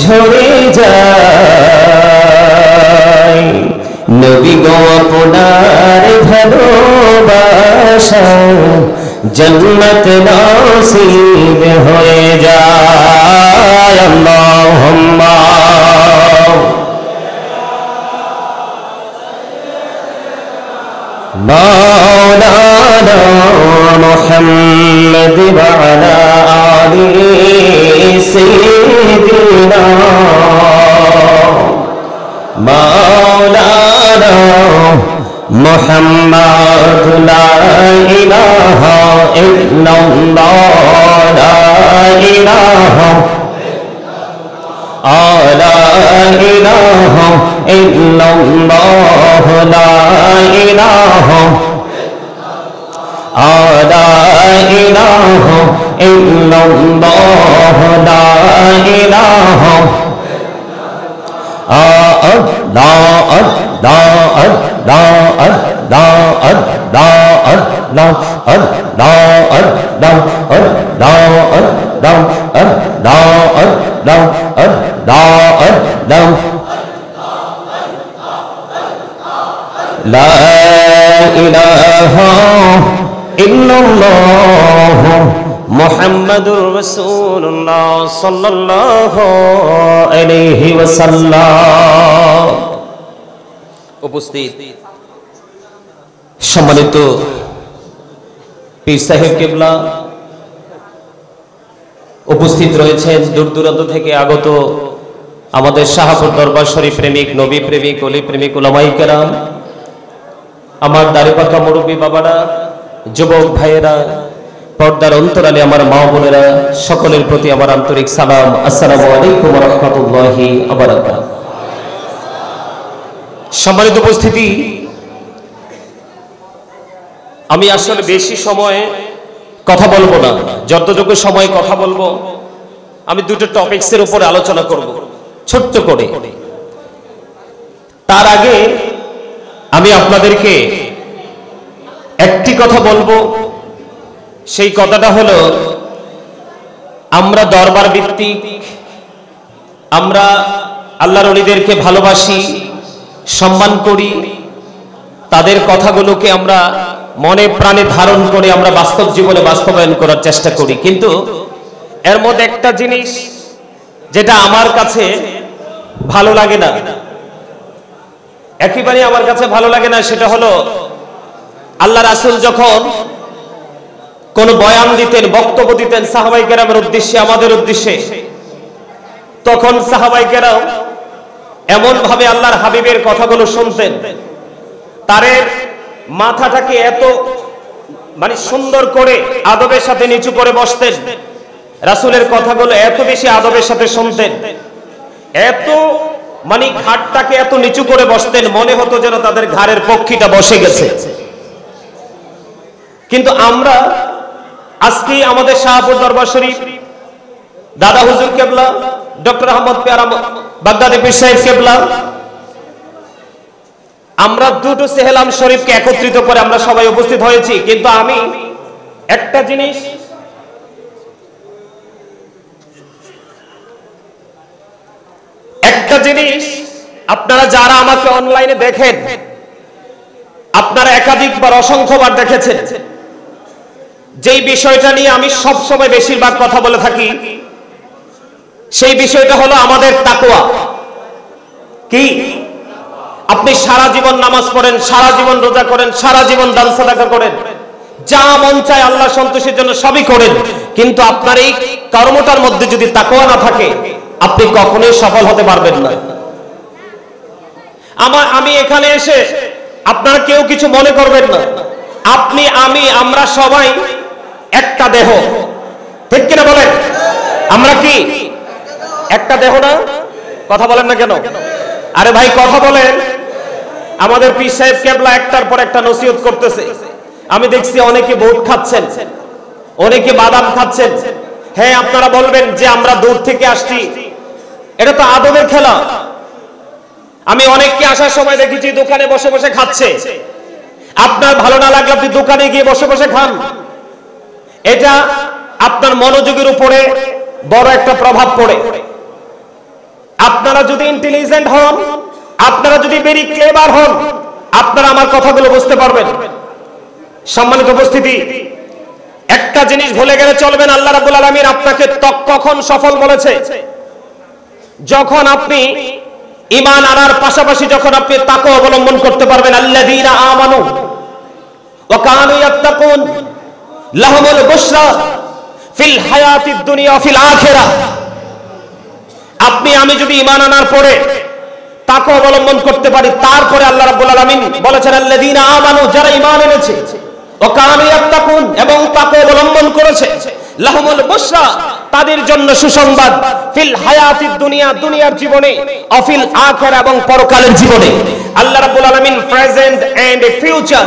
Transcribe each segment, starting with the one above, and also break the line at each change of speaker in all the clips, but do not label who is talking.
ঝরে যায়। নবী গো আপনার ভালোবাসা জন্নত নসিব হয়ে যায়। আল্লাহুম্মা مولانا محمد وعلى آل سيدنا مولانا محمد لا إله إلا الله لا إله لا إله إلا الله لا إله لا إله إلا الله لا إله لا إله إلا الله محمد رسول الله صلى الله عليه وسلم। উপস্থিত সম্মানিত পীর সাহেব কিবলা, উপস্থিত রয়েছেন দূর দূরান্ত থেকে আগত আমাদের শাহপুর দরবার শরীফ প্রেমিক, নবী প্রেমিক, ওলি প্রেমিক, উলামায়ে কেরাম, আমার দাড়িপাকা মুরব্বী বাবারা, যুবক ভাইয়েরা, পর্দার অন্তরালে আমার মা বোনেরা, সকলের প্রতি আমার আন্তরিক সালাম। আসসালামু আলাইকুম ওয়া রাহমাতুল্লাহি ওয়া বারাকাতুহু। সম্মানিত উপস্থিতি, আমি আসলে বেশি সময় কথা বলবো না, যতটুকু সময় কথা বলবো আমি দুটো টপিকসের উপর আলোচনা করব ছোট্ট করে। তার আগে আমি আপনাদেরকে একটি কথা বলবো, সেই কথাটা হলো আমরা দরবার ভিত্তিক, আমরা আল্লাহর ওলিদেরকে ভালোবাসি, সম্মান করি, তাদের কথাগুলোকে আমরা মনে প্রাণে ধারণ করে আমরা বাস্তব জীবনে বাস্তবায়ন করার চেষ্টা করি। কিন্তু এর মধ্যে একটা জিনিস যেটা আমার কাছে ভালো লাগে না, একেবারে আমার কাছে ভালো লাগে না, সেটা হলো আল্লাহ রাসূল যখন কোন বয়ান দিতেন, বক্তব্য দিতেন সাহাবায়ে কেরামের উদ্দেশ্যে, আমাদের উদ্দেশ্যে, তখন সাহাবায়ে কেরাম এমন ভাবে আল্লাহর হাবিবের কথাগুলো শুনতেন, তাদের মাথাটাকে এত সুন্দর করে আদবের সাথে নিচু করে বসতেন, রাসূলের কথাগুলো এত বেশি আদবের সাথে শুনতেন, এত ঘাটটাকে এত নিচু করে বসতেন, মনে হতো যেন তাদের ঘাড়ের পক্ষীটা বসে গেছে। কিন্তু আমরা আজকে আমাদের শাহপুর দরবার শরীফ দাদা হুজুর কেবলা, ডক্টর আহমদ পেয়ারা বাগদাদি পীর সাহেব কেবলা, আমরা দুটো সেহেলাম শরীফকে একত্রিত করে আমরা সবাই উপস্থিত হয়েছি। কিন্তু আমি একটা জিনিস আপনারা যারা আমাকে অনলাইনে দেখেন, আপনারা একাধিকবার অসংখ্যবার দেখেছেন, যেই বিষয়টা নিয়ে আমি সব সময় বেশিরভাগ কথা বলে থাকি, সেই বিষয়টা হলো আমাদের তাকওয়া। কি? আপনি সারা জীবন নামাজ পড়েন, সারা জীবন রোজা করেন, সারা জীবন দান সাদাকা করেন, যা মন চায় আল্লাহ সন্তুষ্টির জন্য সবই করেন, কিন্তু আপনার এই কর্মটার মধ্যে যদি তাকওয়া না থাকে, আপনি কখনোই সফল হতে পারবেন না। আমি এখানে এসে আপনারা কেউ কিছু মনে করবেন না, আপনি, আমি, আমরা সবাই একটা দেহ, ঠিক কিনা বলেন? আমরা কি একটা দেহ না? কথা বলেন না কেন? আরে ভাই কথা বলেন। আমাদের পীর সাহেব কেবলা একটার পর একটা নসিহত করতেছে, আমি দেখছি অনেকে বুট খাচ্ছেন, অনেকে বাদাম খাচ্ছেন। হ্যাঁ, আপনারা বলবেন যে আমরা দূর থেকে আসছি, এটা তো আদবের খেলা। আমি অনেককে আসার সময় দেখেছি দোকানে বসে বসে খাচ্ছে। আপনার ভালো না লাগলে আপনি দোকানে গিয়ে বসে বসে খান, এটা আপনার মনোযোগের উপরে বড় একটা প্রভাব পড়ে। আপনারা যদি ইন্টেলিজেন্ট হন, আপনারা যদি ভেরি ক্লেভার হন, আপনারা আমার কথাগুলো বুঝতে পারবেন। সম্মানিত উপস্থিতি, একটা জিনিস ভুলে গেলে চলবে না, আল্লাহ রাব্বুল আলামিন আপনাকে কখন সফল বলেছে? যখন আপনি ঈমান আনার পাশাপাশি যখন আপনি তাকওয়া অবলম্বন করতে পারবেন। আল্লাযীনা আমানু ওয়া কানু ইয়াত্তাকুন লাহুমুল বুশরা ফিল হায়াতিদ দুনিয়া ওয়া ফিল আখিরাহ। আপনি আমি যদি ঈমান আনার পরে তাকওয়া অবলম্বন করতে পারি, তারপরে আল্লাহ রাব্বুল আলামিন বলেছেন আল্লাযীনা আমানু, যারা ঈমান এনেছে, ওয়া কানু ইয়াত্তাকুন, এবং তাকওয়া অবলম্বন করেছে, লাহুমুল বুশরা, তাদের জন্য সুসংবাদ, ফিল হায়াতিদ দুনিয়া, দুনিয়ার জীবনে, ও ফিল আখিরা, এবং পরকালের জীবনে। আল্লাহ রাব্বুল আলামিন প্রেজেন্ট এন্ড ফিউচার,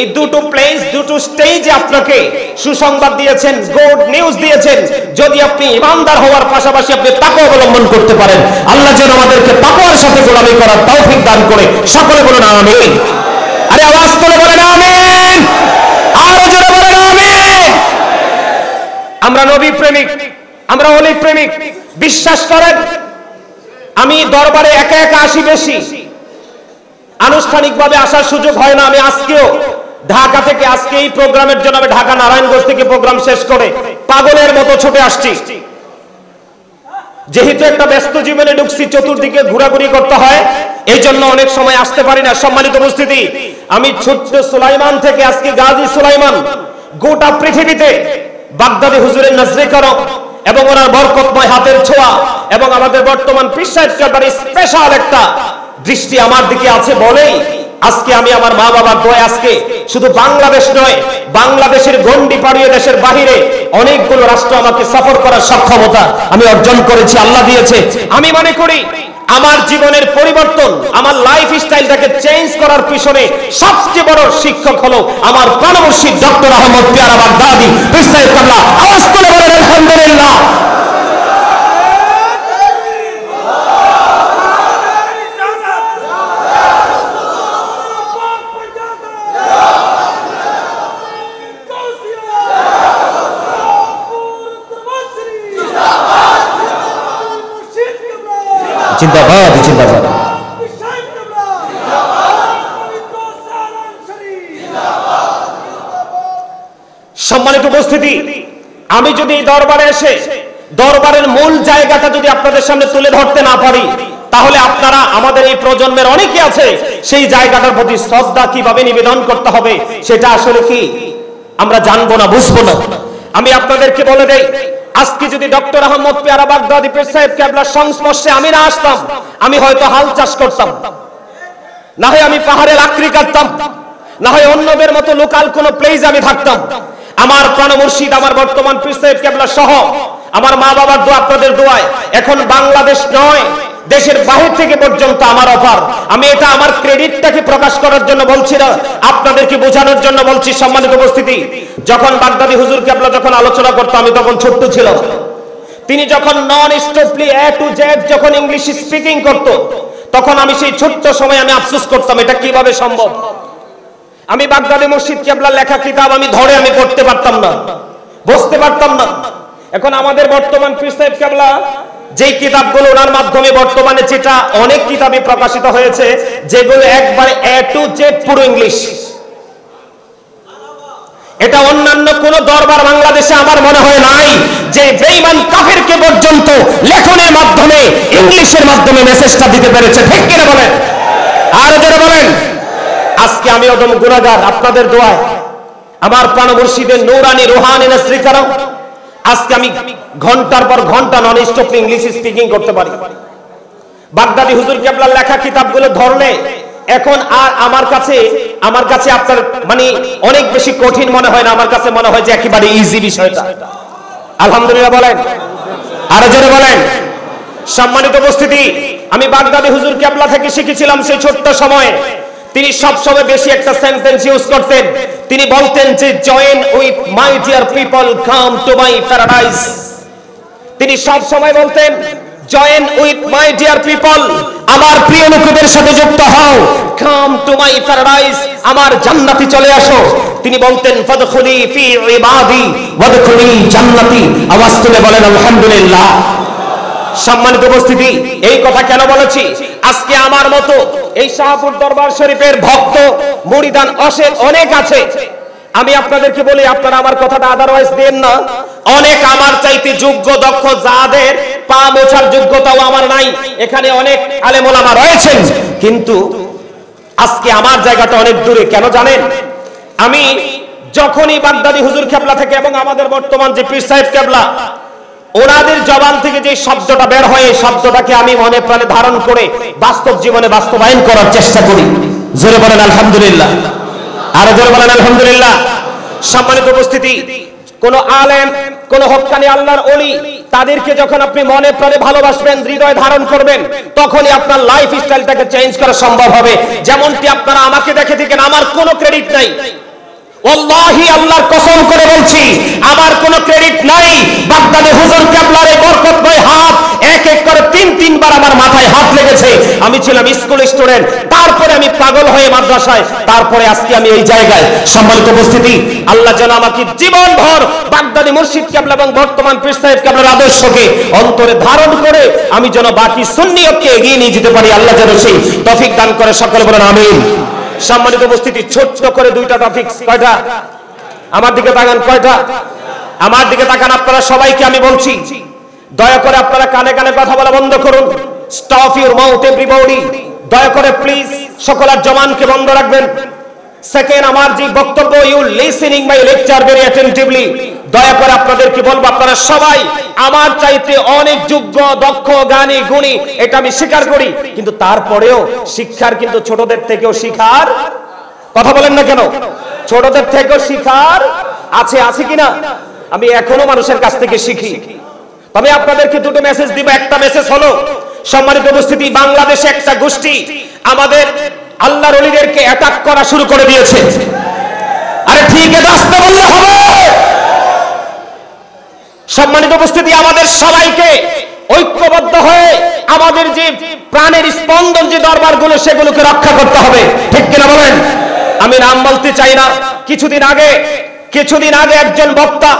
এই দুটো প্লেস, দুটো স্টেজে আপনাকে সুসংবাদ দিয়েছেন, গুড নিউজ দিয়েছেন। যদি আপনি ঈমানদার হওয়ার পাশাপাশি আপনি তাকওয়া অবলম্বন করতে পারেন, আল্লাহ যেন আমাদেরকে তাকওয়ার সাথে গোলামি করার তৌফিক দান করে। সকলে বলুন আমিন। আরে আওয়াজ করে বলেন আমিন, আরো জোরে বলেন আমিন। আমরা নবী প্রেমিক, আমরা ওলি প্রেমিক। বিশ্বাস করেন, আমি দরবারে একা একা আসি বেশি, আনুষ্ঠানিকভাবে আসার সুযোগ হয় না। আমি আজকেও ঢাকা থেকে, আজকে এই প্রোগ্রামের জন্য আমি ঢাকা নারায়ণগঞ্জ থেকে প্রোগ্রাম শেষ করে পাগলের মতো ছুটে আসছি। যেহেতু একটা ব্যস্ত জীবনে ঢুকছি, চতুর্দিকে ঘোরাঘুরি করতে হয়, এই জন্য অনেক সময় আসতে পারি না। সম্মানিত উপস্থিতি, আমি ছোট্ট সুলাইমান থেকে আজকে গাজী সুলাইমান, গোটা পৃথিবীতে বাগদাদি হুজুরের নজরে করম এবং ওনার বরকতময় হাতের ছোঁয়া এবং আমাদের বর্তমান পীর সাহেব কেবলার স্পেশাল একটা দৃষ্টি আমার দিকে আছে বলেই আজকে আমি আমার মা বাবার দোয়ায় আজকে শুধু বাংলাদেশ নয়, বাংলাদেশের গণ্ডি পাড়িয়ে দেশের বাহিরে অনেকগুলো রাষ্ট্র আমাকে সফর করার সক্ষমতা আমি অর্জন করেছি, আল্লাহ দিয়েছে। আমি মনে করি আমার জীবনের পরিবর্তন, আমার লাইফ স্টাইলটাকে চেঞ্জ করার পিছনে সবচেয়ে বড় শিক্ষক হলো আমার প্রাণ মুর্শিদ ডক্টর আহমদ পিয়ারা বাগদাদি পীর সাহেব কেবলা। আওয়াজ করে বলেন আলহামদুলিল্লাহ। জিন্দাবাদ, জিন্দাবাদ। সম্মানিত উপস্থিতি, আমি যদি এই দরবারে এসে দরবারের মূল জায়গাটা যদি আপনাদের সামনে তুলে ধরতে না পারি, তাহলে আপনারা আমাদের এই প্রজন্মের অনেকে আছে সেই জায়গাটার প্রতি শ্রদ্ধা কিভাবে নিবেদন করতে হবে সেটা আসলে কি আমরা জানবো না, বুঝবো না। আমি আপনাদেরকে বলে দেই, আজকে যদি ডক্টর আহমদ পিয়ারা বাগদাদি পীর সাহেব কেবলার সংস্পর্শে আমি না আসতাম, আমি হয়তো হাল চাষ করতাম, না হয় আমি পাহাড়ে লাকড়ি কাটতাম, না হয় অন্যদের মতো লোকাল কোন প্লেস আমি থাকতাম। আমার প্রাণ মুর্শিদ, আমার বর্তমান পীর সাহেব কেবলা সহ আমার মা বাবার দোয়া, আপনাদের দোয়ায় এখন বাংলাদেশ নয়, দেশের বাহির থেকে পর্যন্ত আমার অফার। আমি এটা আমার ক্রেডিটটাকে প্রকাশ করার জন্য বলছি না, আপনাদেরকে বোঝানোর জন্য বলছি। সম্মানিত উপস্থিতি, যখন বাগদাদি হুজুর কেবলা যখন আলোচনা করতো, আমি তখন ছোট্ট ছিলাম। তিনি যখন নন স্টপলি এ টু জেড যখন ইংলিশ স্পিকিং করত, তখন আমি সেই ছোট্ট সময় আমি আফসোস করতাম, এটা কিভাবে সম্ভব। আমি বাগদাদি মুর্শিদ কেবলার লেখা কিতাব আমি ধরে আমি পড়তে পারতাম না, বুঝতে পারতাম না। এখন আমাদের বর্তমান পীর সাহেব কেবলা যেই কিতাবগুলো ওনার মাধ্যমে বর্তমানে যেটা অনেক কিতাবে প্রকাশিত হয়েছে, যেগুলো একবারে এ টু জেড পুরো ইংলিশ, এটা অন্যান্য কোন দরবার বাংলাদেশে আমার মনে হয় নাই যে বেঈমান কাফেরকে পর্যন্ত লেখনের মাধ্যমে ইংলিশের মাধ্যমে মেসেজটা দিতে পেরেছে। ঠিক কিনা বলেন? আর যারা বলেন, আজকে আমি অদম গুনাহগার, আপনাদের দোয়ায় আমার প্রাণ মুর্শিদের নূরানি রুহানি নজরে করম, আজকে আমি ঘন্টার পর ঘন্টা নন স্টপ ইংলিশ স্পিকিং করতে পারি। বাগদাদি হুজুর কেবলার লেখা কিতাবগুলো ধরলে এখন আর আমার কাছে আপনার মানে অনেক বেশি কঠিন মনে হয় না, আমার কাছে মনে হয় যে একেবারে ইজি বিষয়টা। আলহামদুলিল্লাহ বলেন, আরো জোরে বলেন। সম্মানিত উপস্থিতি, আমি বাগদাদি হুজুর কেবলা থেকে শিখেছিলাম সেই ছোট্ট সময়ে। তিনি সব সময় বেশি একটা সেন্টেন্স ইউজ করতেন, তিনি বলতেন যে join with my dear people, come to my paradise. তিনি সব সময় বলতেন join with my dear people, আমার প্রিয় লোকদের সাথে যুক্ত হও, কাম টু মাই প্যারাডাইস, আমার জান্নাতে চলে আসো। তিনি বলতেন ফাদখুলি ফি ইবাদি ওয়াদখুলি জান্নাতি। আওয়াজ তুলে বলেন আলহামদুলিল্লাহ। সম্মানিত উপস্থিতি, এই কথা কেন বলেছি? আজকে আমার মতো এই শাহপুর দরবার শরীফের ভক্ত মুরিদান অনেক আছে। আমি আপনাদেরকে বলি, আপনারা আমার কথাটা আদারওয়াইজ দেন না। অনেক আমার চাইতে যোগ্য দক্ষ, যাদের পা মোছার যোগ্যতাও আমার নাই, এখানে অনেক আলেম ওলামা রয়েছেন, কিন্তু আজকে আমার জায়গাটা অনেক দূরে। কেন জানেন? আমি যখনই বাগদাদি হুজুর কেবলা থেকে এবং আমাদের বর্তমান যে পীর সাহেব কেবলা, ওনাদের জবান থেকে যে শব্দটা বের হয়, এই শব্দটাকে আমি মনে প্রাণে ধারণ করে বাস্তব জীবনে বাস্তবায়ন করার চেষ্টা করি। জোরে বলেন আলহামদুলিল্লাহ, আরো জোরে বলেন আলহামদুলিল্লাহ। সম্মানিত উপস্থিতি, কোন আলেম, কোন হক্কানি আল্লাহর ওলি, তাদেরকে যখন আপনি মনে প্রাণে ভালোবাসবেন, হৃদয়ে ধারণ করবেন, তখনই আপনার লাইফ স্টাইলটাকে চেঞ্জ করা সম্ভব হবে। যেমনটি আপনারা আমাকে দেখে থাকেন, আমার কোনো ক্রেডিট নাই, ওয়াল্লাহি আল্লাহর কসম করে বলছি, আমার কোনো ক্রেডিট নাই। বাগদাদি হুজুর কেবলার এই বরকতময় হাত এক এক করে তিন বার আমার মাথায় হাত লেগেছে। আমি ছিলাম স্কুল স্টুডেন্ট, তারপরে আমি পাগল হয়ে মাদ্রাসায়, তারপরে আজকে আমি এই জায়গায়। সম্মানিত উপস্থিতি, আল্লাহ যেন আমাকে জীবনভর বাগদাদি মুর্শিদ কেবলা এবং বর্তমান পীর সাহেব কেবলার আদর্শকে অন্তরে ধারণ করে আমি যেন বাকি সুন্নিয়তকে এগিয়ে নিয়ে যেতে পারি। আল্লাহ যেন সেই তৌফিক দান করে, সকলে বলেন আমিন। সম্মানিত উপস্থিতি, ছোট্ট করে দুইটা টপিক। কয়টা? আমার দিকে তাকান। কয়টা? আমার দিকে তাকান। আপনারা সবাইকে আমি বলছি, দয়া করে আপনারা কানে কানে কথা বলা বন্ধ করুন। Stop your mouth everybody. দয়া করে প্লিজ সকলের জবানকে বন্ধ রাখবেন। সেকেন্ড, আমার যে বক্তব্য, you listening my lecture very attentively. দয়া করে আপনাদেরকে বলবো, আপনারা সবাই আমার চাইতে অনেক যোগ্য, দক্ষ, জ্ঞানী, গুণী, এটা আমি স্বীকার করি, কিন্তু তারপরেও শিক্ষার কিন্তু ছোটদের থেকেও শিখার, কথা বলেন না কেন? ছোটদের থেকেও শিখার আছে কিনা? আমি এখনো মানুষের কাছ থেকে শিখি। তবে আপনাদেরকে দুটো মেসেজ দিব। একটা মেসেজ হলো, সম্মানিত উপস্থিতি, বাংলাদেশে একটা গোষ্ঠী আমাদের আল্লাহর ওলিদেরকে অ্যাটাক করা শুরু করে দিয়েছে। আরে ঠিক এটা আসতে বললে হবে। সম্মানিত উপস্থিতি, আমাদের সবাইকে ঐক্যবদ্ধ হয়ে আমাদের যে প্রাণের স্পন্দন যে দরবারগুলো, সেগুলোকে রক্ষা করতে হবে। ঠিক কিনা বলেন? আমি নাম বলতে চাই না। কিছুদিন আগে একজন বক্তা,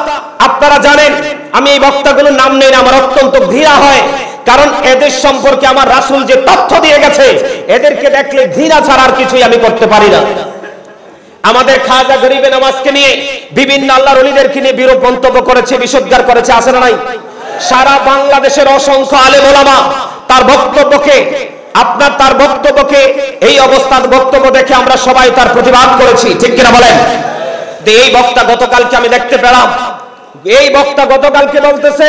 আপনারা জানেন আমি এই বক্তাগুলোর নাম নেই না, আমার অত্যন্ত ঘৃণা হয়, কারণ এদের সম্পর্কে আমার রাসূল যে তথ্য দিয়ে গেছে, এদেরকে দেখলে ঘৃণা ছাড়া আর কিছুই আমি করতে পারি না। আমাদের খাজা গরিবে নওয়াজকে নিয়ে বিভিন্ন আল্লাহর ওলিদেরকে নিয়ে বিরূপ মন্তব্য করেছে, বিষোদ্গার করেছে, আছে না নাই? সারা বাংলাদেশের অসংখ্য আলেম ওলামা তার বক্তব্যকে এই অবস্থার বক্তব্য দেখে আমরা সবাই তার প্রতিবাদ করেছি। ঠিক কিনা বলেন? এই বক্তা গতকালকে আমি দেখতে পেলাম, এই বক্তা গতকালকে বলতেছে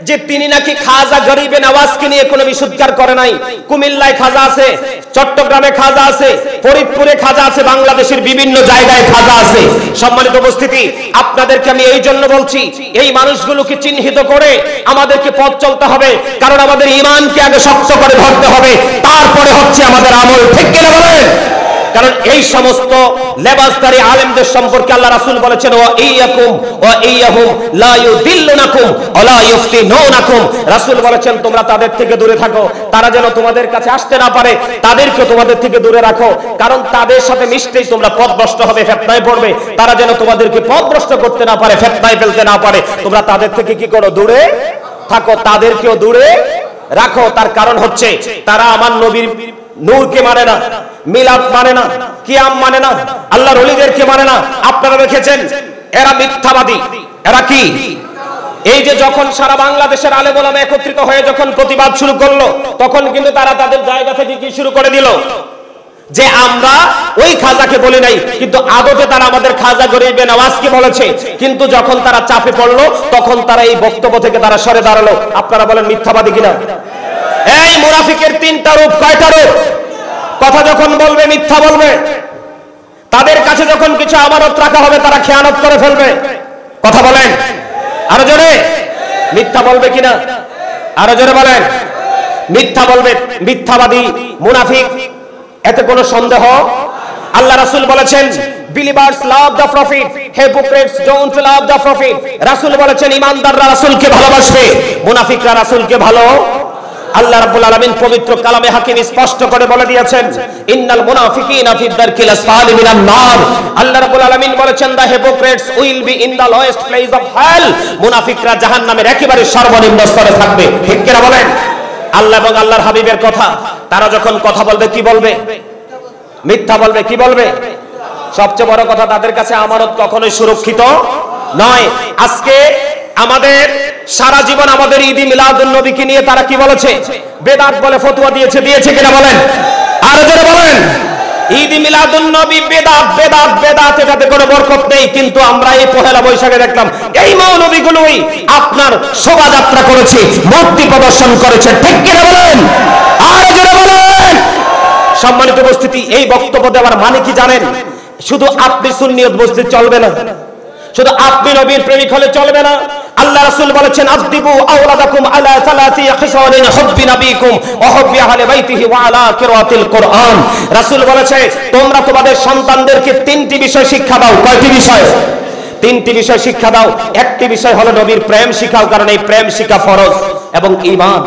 যে তিনি নাকি খাজা গরিবে নওয়াজকে নিয়ে কোনো বিশুদ্ধার করে নাই। কুমিল্লায় খাজা আছে, চট্টগ্রামে খাজা আছে, ফরিদপুরে খাজা আছে, বাংলাদেশের বিভিন্ন জায়গায় খাজা আছে। সম্মানিত উপস্থিতি, আপনাদেরকে আমি এই জন্য বলছি, এই মানুষগুলোকে চিহ্নিত করে আমাদেরকে পথ চলতে হবে, কারণ আমাদের ঈমানকে আগে শক্ত করে ধরতে হবে, তারপরে হচ্ছে আমাদের আমল। ঠিক কিনা বলেন? কারণ এই সমস্ত লেবাসদারী আলেমদের সম্পর্কে আল্লাহ রাসূল বলেছেন, ওয়া ইয়াকুম ওয়া ইয়াহুম লা ইউদিল্লুনাকুম ওয়া লা ইফতিনুনাকুম। রাসূল বলেছেন, তোমরা তাদের থেকে দূরে থাকো, তারা যেন তোমাদের কাছে আসতে না পারে, তাদেরকে তোমাদের থেকে দূরে রাখো, কারণ তাদের সাথে মিশতেই তোমরা পথভ্রষ্ট হবে, ফিতনায় পড়বে। তারা যেন তোমাদেরকে পথভ্রষ্ট করতে না পারে, ফিতনায় ফেলতে না পারে, তোমরা তাদের থেকে কি করো? দূরে থাকো, তাদেরকেও দূরে রাখো। তার কারণ হচ্ছে তারা আমার নবীর নূরকে মানে না, মিলাদ মানে না, কিয়াম মানে না, আল্লাহর ওলিদেরকে মানে না। আপনারা দেখেছেন এরা মিথ্যাবাদী। এরা কি? এই যে যখন সারা বাংলাদেশের আলেম ওলামা একত্রিত হয়ে যখন প্রতিবাদ শুরু করলো, তখন কিন্তু তারা তাদের জায়গা থেকে কি শুরু করে দিল? যে আমরা ওই খাজাকে বলি নাই, কিন্তু আদতে তারা আমাদের খাজা গরিবে নওয়াজকে বলেছে। কিন্তু যখন তারা চাপে পড়লো, তখন তারা এই বক্তব্য থেকে তারা সরে দাঁড়ালো। আপনারা বলেন মিথ্যাবাদী কিনা? এই মুনাফিকের তিনটা রূপ। কয়টা রূপ? কথা যখন বলবে মিথ্যা বলবে, তাদের কাছে যখন কিছু আমানত রাখা হবে তারা খেয়ানত করে ফেলবে। কথা বলেন আরো জোরে। মিথ্যা বলবে কিনা? আরো জোরে বলেন। মিথ্যা বলবে, মিথ্যাবাদী, মুনাফিক, এতে কোনো সন্দেহ। আল্লাহ রাসূল বলেছেন, believers love the prophet, hypocrites don't love the prophet। রাসূল বলেছেন, ঈমানদাররা রাসূলকে ভালোবাসবে, মুনাফিকরা রাসূলকে ভালো আল্লাহ রাব্বুল আলামিন পবিত্র কালামে হাকিম স্পষ্ট করে বলে দিয়েছেন, ইন্নাল মুনাফিকিনা ফি দারকিল আসফালি মিনান নার। আল্লাহ রাব্বুল আলামিন বলেছেন, the hypocrites will be in the lowest place of hell. মুনাফিকরা জাহান্নামের একেবারে সর্বনিম্ন স্তরে থাকবে। ঠিক কিনা বলেন? আল্লাহ এবং আল্লাহর হাবিবের কথা, তারা যখন কথা বলবে কি বলবে? মিথ্যা বলবে। কি বলবে? সবচেয়ে বড় কথা, তাদের কাছে আমানত কখনোই সুরক্ষিত নয়। আজকে আমাদের সারা জীবন আমাদের ঈদ মিলাদুন নবীকে নিয়ে তারা কি বলেছে? বেদাত বলে ফতোয়া দিয়েছে কিনা বলেন? আরো জোরে বলেন। ঈদ মিলাদুন নবী বেদাত বেদাত বেদাত, এটাতে কোনো বরকত নেই। কিন্তু আমরা এই পহেলা বৈশাখে দেখলাম এই মৌলবীগুলোই আপনার শোভাযাত্রা করেছে, মূর্তি প্রদর্শন করেছে। ঠিক কিনা বলেন? আরো জোরে বলেন। সম্মানিত উপস্থিতি, এই বক্তব্য দেওয়ার মানে কি জানেন? শুধু আপনি সুন্নিয়ত বুঝতে চলবে না, শুধু আপনি নবীর প্রেমিক হলে চলবে না। আল্লাহ রাসূল বলেছেন, আযদিবু আওলাদাকুম আলা সালাতি খিসালিন হুব্বি নবীকুম ওয়া হুব্বি আহলি বাইতিহি ওয়া আলা কিরাতিল কুরআন। রাসূল বলেছে, তোমরা তোমাদের সন্তানদেরকে তিনটি বিষয় শিক্ষা দাও। কয়টি বিষয়? তিনটি বিষয় শিক্ষা দাও। একটি বিষয় হলো নবীর প্রেম শিখাও, কারণ এই প্রেম শিক্ষা ফরজ এবং ঈমান।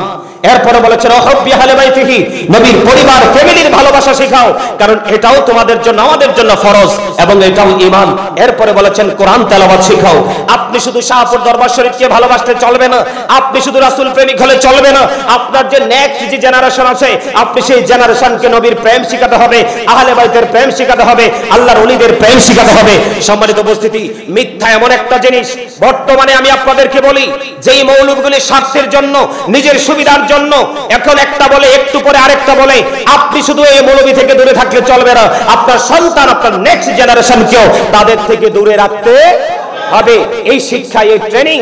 এরপরে বলেছেন, ওয়াহব্বি আহলি বাইতিহি, নবীর পরিবার ফ্যামিলির ভালোবাসা শেখাও, কারণ এটাও তোমাদের জন্য আমাদের জন্য ফরজ এবং এটাও ঈমান। এরপরে বলেছেন, কোরআন তেলাওয়াত শেখাও। আপনি শুধু শাহপুর দরবার শরীফকে ভালোবাসতে চলবে না, আপনি শুধু রাসূল প্রেমিক হলে চলবে না। আপনার যে নেক্সট যে জেনারেশন আছে, আপনি সেই জেনারেশনকে নবীর প্রেম শিখাতে হবে, আহলে বাইতের প্রেম শিখাতে হবে, আল্লাহর ওলিদের প্রেম শিখাতে হবে। সম্মানিত উপস্থিতি, মিথ্যা এমন একটা জিনিস, বর্তমানে আমি আপনাদেরকে বলি, যেই মৌলবীগুলি স্বার্থের জন্য, নিজের সুবিধার জন্য এখন একটা বলে, একটু পরে আরেকটা বলে, আপনি শুধু এই মৌলবী থেকে দূরে থাকলে চলবে না, আপনার সন্তান, আপনার নেক্সট জেনারেশনকেও তাদের থেকে দূরে রাখতে হবে। এই শিক্ষা, এই ট্রেনিং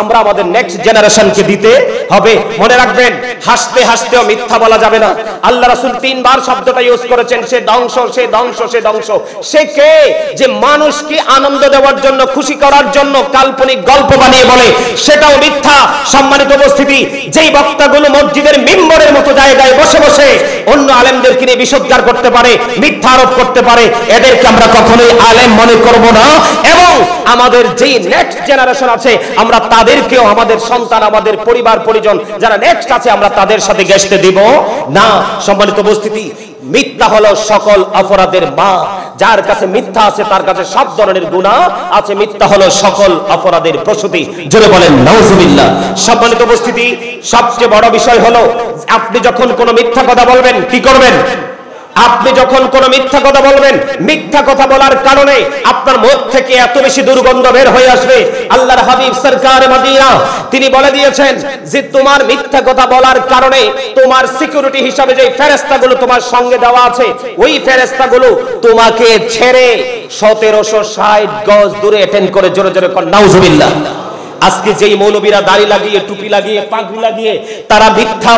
আমরা আমাদের নেক্সট জেনারেশনকে দিতে হবে। মনে রাখবেন, হাসতে হাসতেও মিথ্যা বলা যাবে না। আল্লাহ রাসূল তিনবার শব্দটা ইউজ করেছেন, সে ধ্বংস, সে ধ্বংস, সে ধ্বংস। সে কে? যে মানুষকে আনন্দ দেওয়ার জন্য, খুশি করার জন্য কাল্পনিক গল্প বানিয়ে বলে, সেটাও মিথ্যা। সম্মানিত উপস্থিতি, যেই বক্তাগুলো মসজিদের মিম্বরের মতো জায়গায় বসে বসে অন্য আলেমদেরকে নিয়ে বিষোদ্গার করতে পারে, মিথ্যা আরোপ করতে পারে, এদেরকে আমরা কখনোই আলেম মনে করব না। এবং আমাদের যেই নেক্সট জেনারেশন আছে, আমরা তাদেরকেও, আমাদের সন্তান, আমাদের পরিবার পরিজন যারা নেক্সট আছে, আমরা তাদের সাথে ঘেঁষতে দিব না। সম্মানিত উপস্থিতি, মিথ্যা হলো সকল অপরাধের মা। যার কাছে মিথ্যা আছে তার কাছে সব ধরনের গুনাহ আছে। মিথ্যা হলো সকল অপরাধের প্রসূতি। জোরে বলেন নাউজুবিল্লাহ। সম্মানিত উপস্থিতি, সবচেয়ে বড় বিষয় হলো, আপনি যখন কোনো মিথ্যা কথা বলবেন, কি করবেন? আপনি যখন কোনো মিথ্যা কথা বলবেন, মিথ্যা কথা বলার কারণে আপনার মুখ থেকে এত বেশি দুর্গন্ধ বের হয়ে আসবে। আল্লাহর হাবিব সরকার মদিনা তিনি বলে দিয়েছেন যে তোমার মিথ্যা কথা বলার কারণে তোমার সিকিউরিটি হিসাবে যে ফেরেশতাগুলো তোমার সঙ্গে দেওয়া আছে, ওই ফেরেশতাগুলো তোমাকে ছেড়ে 1760 গজ দূরে অ্যাটেন্ড করে। জোরে জোরে কর নাউজুবিল্লাহ। আজকে যেই মৌলবীরা দাড়ি লাগিয়ে, টুপি লাগিয়ে, পাগড়ি লাগিয়ে তারা মিথ্যা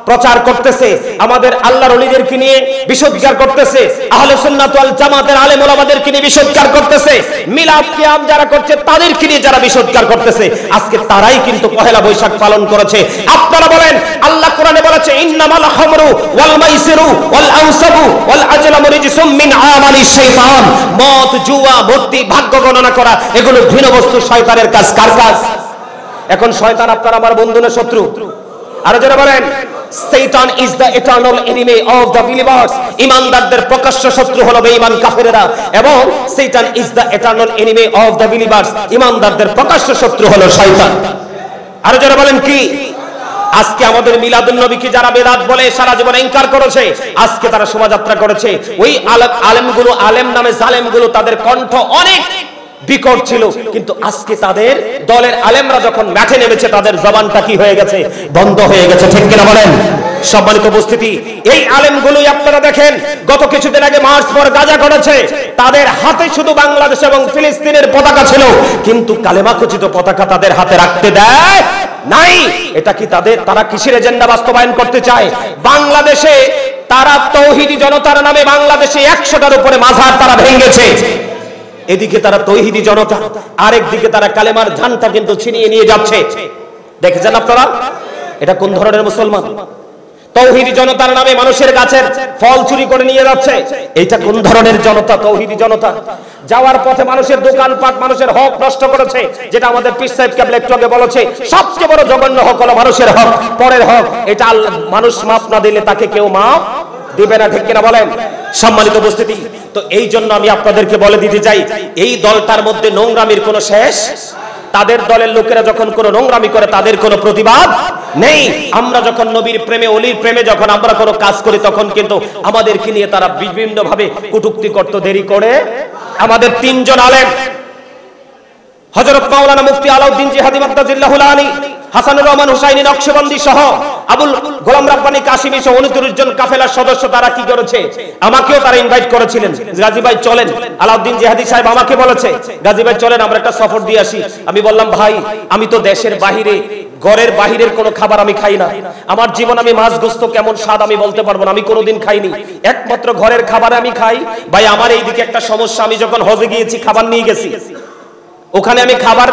প্রচার করতেছে, আমাদের আল্লাহর ওলিদেরকে নিয়ে বিষোদ্গার করতেছে, আহলে সুন্নাত ওয়াল জামাতের আলেম ওলামাদেরকে নিয়ে বিষোদ্গার করতেছে, মিলাদ কিয়াম যারা করছে তাদেরকে নিয়ে যারা বিষোদ্গার করতেছে, আজকে তারাই কিন্তু পহেলা বৈশাখ পালন করেছে। আপনারা বলেন, আল্লাহ কোরআনে বলেছে, ইন্নামাল খামরু ওয়াল মাইসিরু ওয়াল আনসাবু ওয়াল আজলামু রিজসুম মিন আমালিশ শাইতান। মদ, জুয়া, মূর্তি, ভাগ্য গণনা করা, এগুলো ঘৃণ বস্তু, শয়তানের কাজ। কার কাজ? এখন শয়তান আপনার আমার বন্ধু না শত্রু? আরো যারা বলেন, Satan is the eternal enemy of the believers. ইমানদারদের প্রকাশ্য শত্রু হলো বেঈমান কাফেররা, এবং Satan is the eternal enemy of the believers. ইমানদারদের প্রকাশ্য শত্রু হলো শয়তান। আরো যারা বলেন কি? আজকে আমাদের মিলাদুন নবীকে যারা বেদাত বলে সারা জীবন ইনকার করেছে, আজকে তারা শোভাযাত্রা করেছে। ওই আলেমগুলো, আলেম নামে জালেমগুলো, তাদের কণ্ঠ অনেক বিকট ছিল, কিন্তু আজকে তাদের দলের আলেমরা যখন মাঠে নেমেছে, তাদের জবানটা কি হয়ে গেছে? বন্ধ হয়ে গেছে। ঠিক কিনা বলেন? সম্মানিত উপস্থিতি, এই আলেমগুলোই আপনারা দেখেন, গত কিছুদিন আগে মার্চ ফর গাজা করেছে, তাদের হাতে শুধু বাংলাদেশ এবং ফিলিস্তিনের পতাকা ছিল, কিন্তু কালেমা খচিত পতাকা তাদের হাতে রাখতে দেয় নাই। এটা কি তারা কিসের এজেন্ডা বাস্তবায়ন করতে চায়? বাংলাদেশে তারা তৌহিদি জনতার নামে বাংলাদেশে 100টার উপরে মাজার তারা ভেঙেছে। এদিকে তারা তৌহিদি জনতা, আরেকদিকে তারা কালেমার ঝান্ডা কিন্তু ছিনিয়ে নিয়ে যাচ্ছে। দেখেছেন আপনারা? এটা কোন ধরনের মুসলমান? তৌহিদি জনতার নামে মানুষের গাছের ফল চুরি করে নিয়ে যাচ্ছে। এটা কোন ধরনের জনতা? তৌহিদি জনতা। যাওয়ার পথে মানুষের দোকানপাট, মানুষের হক নষ্ট করেছে, যেটা আমাদের পীর সাহেব কেবলা একটু আগে বলেছে, সবচেয়ে বড় জঘন্য হক হলো মানুষের হক, পরের হক। এটা মানুষ মাফ না দিলে তাকে কেউ মাফ দিবে না, ঠিক কিনা বলেন? সম্মানিত উপস্থিতি, তো এই জন্য আমি আপনাদেরকে বলে দিতে চাই, এই দলটার মধ্যে নোংরামির কোনো শেষ। তাদের দলের লোকেরা যখন কোনো নোংরামি করে তাদের কোনো প্রতিবাদ নেই। আমরা যখন নবীর প্রেমে, অলির প্রেমে যখন আমরা কোনো কাজ করি, তখন কিন্তু আমাদেরকে নিয়ে তারা বিভিন্ন ভাবে কটূক্তি করতে দেরি করে। আমাদের তিনজন আলেম, হযরত মাওলানা মুফতি আলাউদ্দিন জিহাদি মাদ্দাজিল্লাহুল আলী, হাসানুর রহমান হুসাইনি নকশবন্দি সহ আবুল গোলাম রাব্বানী কাশিমি সহ 29 জন কাফেলার সদস্য, তারা কি করেছে? আমাকেও তারা ইনভাইট করেছিলেন, গাজী ভাই চলেন। আলাউদ্দিন জিহাদি সাহেব আমাকে বলেছে, গাজী ভাই চলেন আমরা একটা সফর দিয়ে আসি। আমি বললাম, ভাই আমি তো দেশের বাহিরে, ঘরের বাহিরের কোনো খাবার আমি খাই না। আমার জীবন আমি মাছ গোস্ত কেমন স্বাদ আমি বলতে পারবো না, আমি কোনোদিন খাইনি। একমাত্র ঘরের খাবার আমি খাই। ভাই আমার এইদিকে একটা সমস্যা, আমি যখন হজে গিয়েছি খাবার নিয়ে গেছি, ওখানে আমি খাবার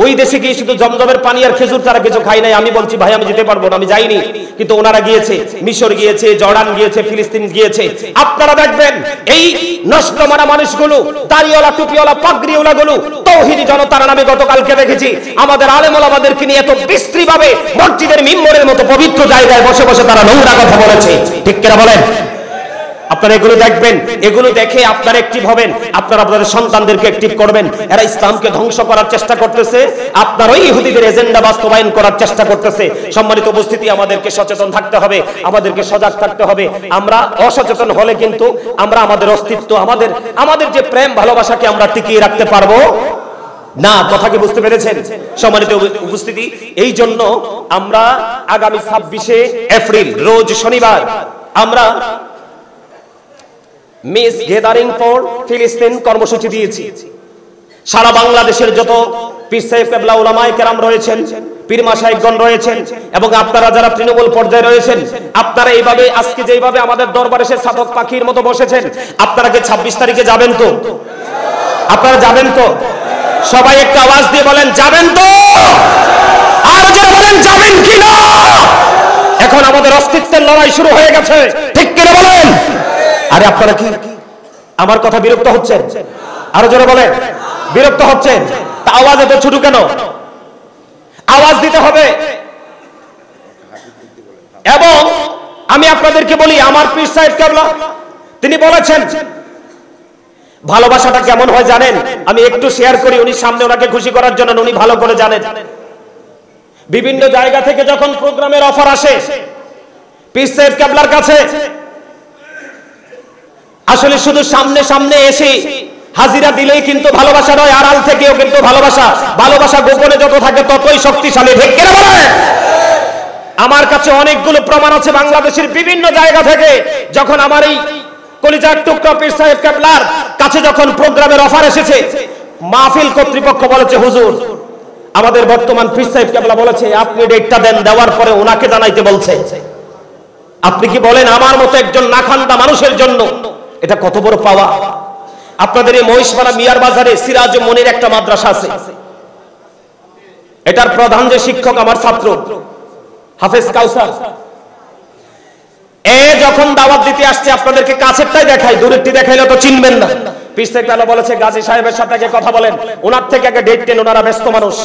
ওই দেশে গিয়ে শুধু জমজমের পানি আর খেজুর তারা কিছু খাই নাই। আমি বলছি ভাই আমি যেতে পারবো না, আমি যাইনি। কিন্তু ওনারা গিয়েছে, মিশর গিয়েছে, জর্ডান গিয়েছে, ফিলিস্তিন গিয়েছে। আপনারা দেখবেন এই নষ্ট মারা মানুষগুলো, দাড়িওয়ালা টুপিওয়ালা পাগড়িওয়ালা গুলো তৌহিদি জনতার নামে গতকালকে দেখেছি আমাদের আলেম ওলামাদেরকে নিয়ে এত বিশ্রীভাবে মসজিদের মিম্বরের মতো পবিত্র জায়গায় বসে বসে তারা নোংরা কথা বলেছে, ঠিক কিনা বলেন? আপনারা এগুলো দেখবেন, এগুলো দেখে আপনারা অ্যাক্টিভ হবেন, আপনারা আপনাদের সন্তানদেরকে অ্যাক্টিভ করবেন। এরা ইসলামকে ধ্বংস করার চেষ্টা করতেছে, আপনার ওই ইহুদিদের এজেন্ডা বাস্তবায়ন করার চেষ্টা করতেছে। সম্মানিত উপস্থিতি, আমাদেরকে সচেতন থাকতে হবে, আমাদেরকে সজাগ থাকতে হবে। আমরা অসচেতন হলে কিন্তু আমরা আমাদের অস্তিত্ব, আমাদের যে প্রেম ভালোবাসাকে আমরা টিকিয়ে রাখতে পারবো না। কথা কি বুঝতে পেরেছেন? সম্মানিত উপস্থিতি, এই জন্য আমরা আগামী 26শে এপ্রিল রোজ শনিবার আমরা মিস গ্যাদারিং ফর ফিলিস্তিন কর্মসূচি দিয়েছি। সারা বাংলাদেশের যত পীর সাহেব কেবলা উলামায়ে কেরাম রয়েছেন, পীর মাশায়েখগণ রয়েছেন, এবং আপনারা যারা তৃণমূল পর্যায়ে রয়েছেন, আপনারা এইভাবে আজকে যেইভাবে আমাদের দরবারে এসে সাধক পাখির মতো বসেছেন, আপনারা কি 26 তারিখে যাবেন তো? আপনারা যাবেন তো? সবাই একটা আওয়াজ দিয়ে বলেন যাবেন তো? আর যারা বলেন যাবেন কি না? এখন আমাদের অস্তিত্বের লড়াই শুরু হয়ে গেছে, ঠিক কিনা বলেন? আরে আপনারা কি আমার কথা বিরক্ত হচ্ছেন? আরো জোরে বলেন বিরক্ত হচ্ছেন? তা আওয়াজ এত ছোট কেন? আওয়াজ দিতে হবে। এবং আমি আপনাদেরকে বলি, আমার পীর সাহেব কেবলা তিনি বলেছেন ভালোবাসাটা কেমন হয় জানেন? আমি একটু শেয়ার করি, উনি সামনে ওনাকে খুশি করার জন্য উনি ভালো করে জানেন। বিভিন্ন জায়গা থেকে যখন প্রোগ্রামের অফার আসে পীর সাহেব কেবলার কাছে, আসলে শুধু সামনে সামনে এসে হাজিরা দিলেই কিন্তু ভালোবাসা নয়, আড়াল থেকেও কিন্তু ভালোবাসা। ভালোবাসা গোপনে যত থাকে ততই শক্তিশালী, ঠিক কিনা বলেন? আমার কাছে অনেকগুলো প্রমাণ আছে বাংলাদেশের বিভিন্ন জায়গা থেকে, যখন আমার এই কলিজার টুকরা পীর সাহেব কেবলার কাছে যখন প্রোগ্রামের অফার এসেছে, মাহফিল কর্তৃপক্ষ বলেছে হুজুর আমাদের বর্তমান পীর সাহেব কেবলা বলেছে আপনি ডেটটা দেন, দেওয়ার পরে ওনাকে জানাইতে বলছে। আপনি কি বলেন আমার মতো একজন নাখান্দা মানুষের জন্য এটা কত বড় পাওয়া? আপনাদের এই মহিষপাড়া মিয়ার বাজারে সিরাজ মনির একটা মাদ্রাসা আছে, এটার প্রধান যে শিক্ষক আমার ছাত্র হাফেজ কাউসার, এ যখন দাওয়াত দিতে আসছে, আপনাদেরকে কাছেরটাই দেখাই, দূরেরটি দেখাইলে তো চিনবেন না। পীর সাহেব কেবলা বলেছে গাজী সাহেবের সাথে আগে কথা বলেন, ওনার থেকে আগে ডেট দেন, ওনারা ব্যস্ত মানুষ,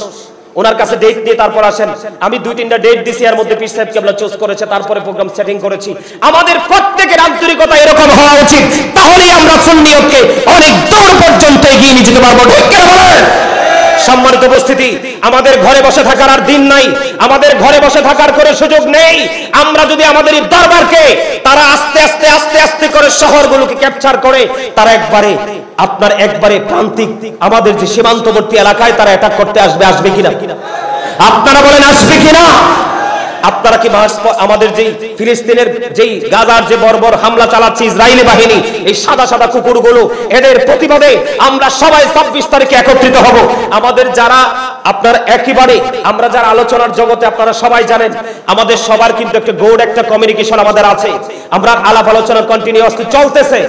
ওনার কাছে ডেট দিয়ে তারপর আসেন। আমি 2-3টা ডেট দিছি, এর মধ্যে পীর সাহেব কেবলা চুজ করেছে, তারপরে প্রোগ্রাম সেটিং করেছি। আমাদের প্রত্যেকের আন্তরিকতা এরকম হওয়া উচিত, তাহলেই আমরা সুন্নিয়তকে অনেক দূর পর্যন্ত এগিয়ে নিয়ে যেতে পারবো, ঠিক কিনা বলেন? সম্মানিত উপস্থিতি, আমাদের ঘরে বসে থাকার আর দিন নাই, আমাদের ঘরে বসে থাকার কোনো সুযোগ নেই। আমরা যদি আমাদের এই দরবারকে, তারা আস্তে আস্তে আস্তে আস্তে করে শহরগুলোকে ক্যাপচার করে, তারা একবারে প্রান্তিক আমাদের যে সীমান্তবর্তী এলাকায় তারা অ্যাটাক করতে আসবে কিনা? আপনারা বলেন আসবে কিনা? আপনারা কি আমাদের যেই ফিলিস্তিনের যেই গাজার যে বর্বর হামলা চালাচ্ছে ইসরায়েলি বাহিনী, এই সাদা সাদা কুকুরগুলো, এদের প্রতিবাদে আমরা সবাই 26 তারিখে একত্রিত হব। আমাদের যারা আপনার একেবারে আমরা যারা আলোচনার জগতে, আপনারা সবাই জানেন আমাদের সবার কিন্তু একটা গৌড় একটা কমিউনিকেশন আমাদের আছে, আমরা আলাপ আলোচনা কন্টিনিউয়াসলি চলতেছে।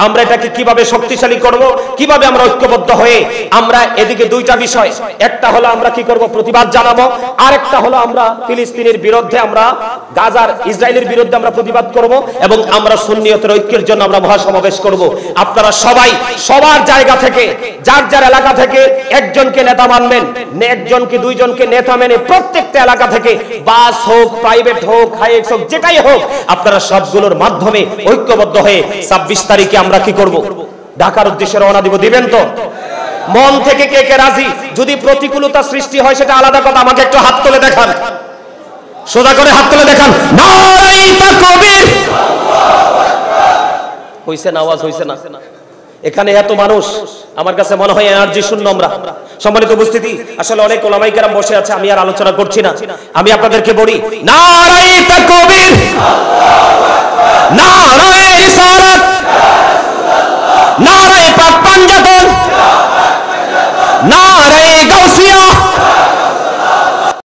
আমরা এটাকে কিভাবে শক্তিশালী করব, কিভাবে আমরা ঐক্যবদ্ধ হয়ে আমরা এদিকে দুইটা বিষয়, একটা হলো আমরা কি করব, প্রতিবাদ জানাবো, আরেকটা হলো আমরা ফিলিস্তিনের বিরুদ্ধে, আমরা গাজার ইসরায়েলের বিরুদ্ধে আমরা প্রতিবাদ করব, এবং আমরা সুন্নিয়তের ঐক্যের জন্য আমরা মহাসমাবেশ করব। আপনারা সবাই সবার জায়গা থেকে, যার যার এলাকা থেকে একজনকে নেতা মানবেন, একজনকে দুইজনকে নেতা মেনে প্রত্যেকটা এলাকা থেকে, বাস হোক, প্রাইভেট হোক, হাইএক্স হোক, যেটাই হোক, আপনারা সবগুলোর মাধ্যমে ঐক্যবদ্ধ হয়ে 26 তারিখে আমরা কি করব, ঢাকার উদ্দেশ্যে রওনা দিব। দিবেন তো? মন থেকে কে কে রাজি? যদি প্রতিকূলতা সৃষ্টি হয় সেটা আলাদা কথা, আমাকে একটু হাত তুলে দেখান, সোজা করে হাত তুলে দেখান। নারে তাকবীর! হইছে না? আওয়াজ হইছে না? এখানে এত মানুষ, আমার কাছে মনে হয় এনার্জি শূন্য আমরা। সম্মানিত উপস্থিতি, আসলে অনেক ওলামায়ে কেরাম বসে আছে, আমি আর আলোচনা করছি না, আমি আপনাদেরকে বলি, নারে তাকবীর, নারে রিসালাত,